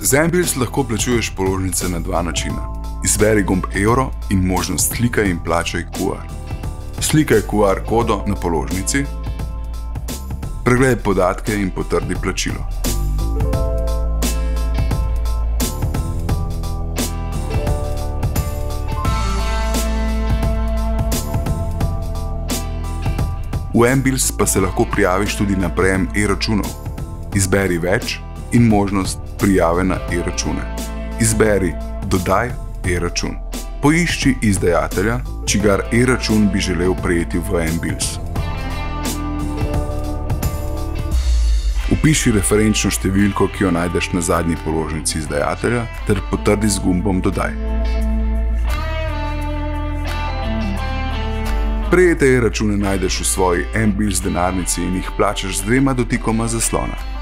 Z mBills lahko plačuješ položnice na dva načina. Izberi gumb Euro in možnost slikaj in plačaj QR. Slikaj QR kodo na položnici, pregledaj podatke in potrdi plačilo. V mBills pa se lahko prijaviš tudi na prejem e-računov. Izberi več in možnost prijave na e-račune. Izberi Dodaj e-račun. Poišči izdajatelja, čigar e-račun bi želel prejeti v mBills. Vpiši referenčno številko, ki jo najdeš na zadnji položnici izdajatelja, ter potrdi z gumbom Dodaj. Prejete e-račune najdeš v svoji mBills denarnici in jih plačaš z 2 dotikoma zaslona.